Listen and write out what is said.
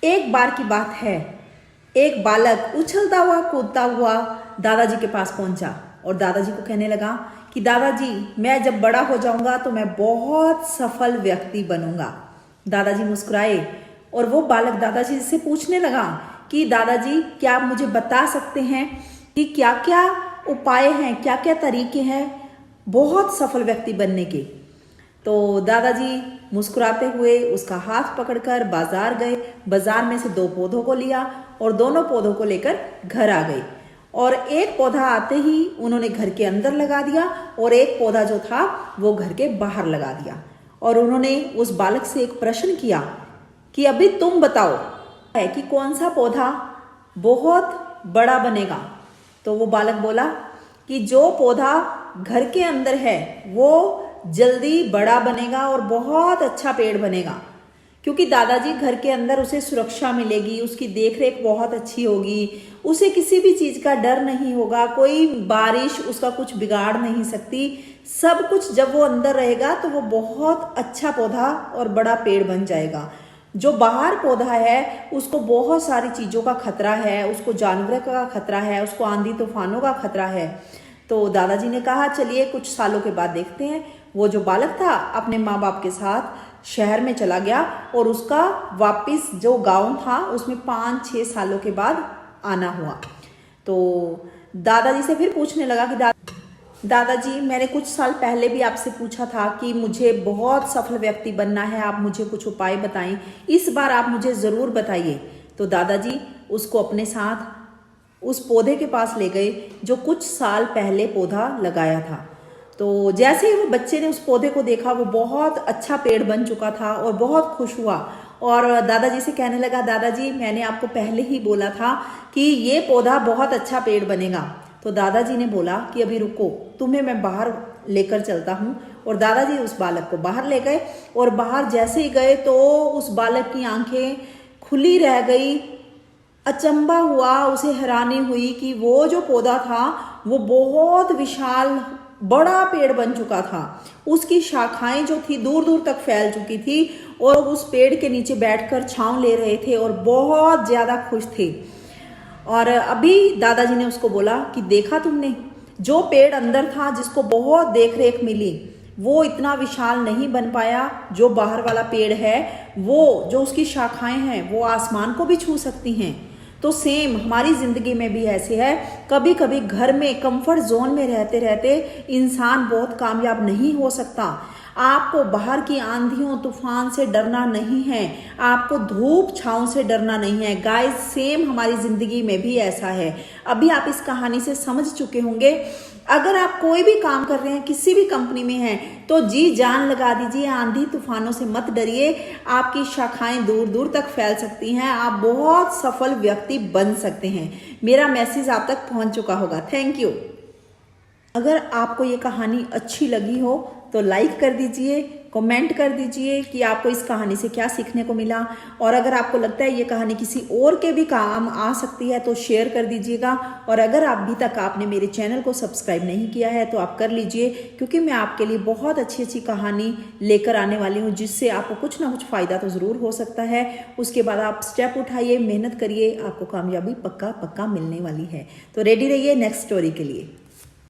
एक बार की बात है, एक बालक उछलता हुआ कूदता हुआ दादाजी के पास पहुंचा और दादाजी को कहने लगा कि दादाजी, मैं जब बड़ा हो जाऊंगा तो मैं बहुत सफल व्यक्ति बनूंगा। दादाजी मुस्कुराए और वो बालक दादाजी से पूछने लगा कि दादाजी, क्या आप मुझे बता सकते हैं कि क्या क्या उपाय हैं, क्या क्या तरीके हैं बहुत सफल व्यक्ति बनने के। तो दादाजी मुस्कुराते हुए उसका हाथ पकड़कर बाजार गए। बाजार में से 2 पौधों को लिया और दोनों पौधों को लेकर घर आ गए और एक पौधा आते ही उन्होंने घर के अंदर लगा दिया और एक पौधा जो था वो घर के बाहर लगा दिया। और उन्होंने उस बालक से एक प्रश्न किया कि अभी तुम बताओ है कि कौन सा पौधा बहुत बड़ा बनेगा। तो वो बालक बोला कि जो पौधा घर के अंदर है वो जल्दी बड़ा बनेगा और बहुत अच्छा पेड़ बनेगा, क्योंकि दादाजी घर के अंदर उसे सुरक्षा मिलेगी, उसकी देखरेख बहुत अच्छी होगी, उसे किसी भी चीज का डर नहीं होगा, कोई बारिश उसका कुछ बिगाड़ नहीं सकती। सब कुछ जब वो अंदर रहेगा तो वो बहुत अच्छा पौधा और बड़ा पेड़ बन जाएगा। जो बाहर पौधा है उसको बहुत सारी चीजों का खतरा है, उसको जानवरों का खतरा है, उसको आंधी तूफानों का खतरा है। तो दादाजी ने कहा चलिए कुछ सालों के बाद देखते हैं। वो जो बालक था अपने माँ बाप के साथ शहर में चला गया और उसका वापस जो गांव था उसमें 5-6 सालों के बाद आना हुआ। तो दादाजी से फिर पूछने लगा कि दादाजी, मैंने कुछ साल पहले भी आपसे पूछा था कि मुझे बहुत सफल व्यक्ति बनना है, आप मुझे कुछ उपाय बताएं, इस बार आप मुझे ज़रूर बताइए। तो दादाजी उसको अपने साथ उस पौधे के पास ले गए जो कुछ साल पहले पौधा लगाया था। तो जैसे ही वो बच्चे ने उस पौधे को देखा वो बहुत अच्छा पेड़ बन चुका था और बहुत खुश हुआ और दादाजी से कहने लगा, दादाजी, मैंने आपको पहले ही बोला था कि ये पौधा बहुत अच्छा पेड़ बनेगा। तो दादाजी ने बोला कि अभी रुको, तुम्हें मैं बाहर लेकर चलता हूँ। और दादाजी उस बालक को बाहर ले गए और बाहर जैसे ही गए तो उस बालक की आंखें खुली रह गई। अचंभा हुआ, उसे हैरानी हुई कि वो जो पौधा था वो बहुत विशाल बड़ा पेड़ बन चुका था। उसकी शाखाएं जो थी दूर दूर तक फैल चुकी थी और उस पेड़ के नीचे बैठकर छांव ले रहे थे और बहुत ज्यादा खुश थे। और अभी दादाजी ने उसको बोला कि देखा तुमने, जो पेड़ अंदर था जिसको बहुत देख रेख मिली वो इतना विशाल नहीं बन पाया। जो बाहर वाला पेड़ है वो जो उसकी शाखाएं हैं वो आसमान को भी छू सकती हैं। तो सेम हमारी जिंदगी में भी ऐसे है, कभी कभी घर में कंफर्ट जोन में रहते रहते इंसान बहुत कामयाब नहीं हो सकता। आपको बाहर की आंधियों तूफान से डरना नहीं है, आपको धूप छांव से डरना नहीं है। गाइस, सेम हमारी जिंदगी में भी ऐसा है। अभी आप इस कहानी से समझ चुके होंगे। अगर आप कोई भी काम कर रहे हैं, किसी भी कंपनी में हैं, तो जी जान लगा दीजिए, आंधी तूफानों से मत डरिए। आपकी शाखाएं दूर दूर तक फैल सकती हैं, आप बहुत सफल व्यक्ति बन सकते हैं। मेरा मैसेज आप तक पहुंच चुका होगा। Thank you. अगर आपको ये कहानी अच्छी लगी हो तो लाइक कर दीजिए, कमेंट कर दीजिए कि आपको इस कहानी से क्या सीखने को मिला। और अगर आपको लगता है ये कहानी किसी और के भी काम आ सकती है तो शेयर कर दीजिएगा। और अगर अभी तक आपने मेरे चैनल को सब्सक्राइब नहीं किया है तो आप कर लीजिए, क्योंकि मैं आपके लिए बहुत अच्छी अच्छी कहानी लेकर आने वाली हूँ जिससे आपको कुछ ना कुछ फ़ायदा तो ज़रूर हो सकता है। उसके बाद आप स्टेप उठाइए, मेहनत करिए, आपको कामयाबी पक्का पक्का मिलने वाली है। तो रेडी रहिए नेक्स्ट स्टोरी के लिए।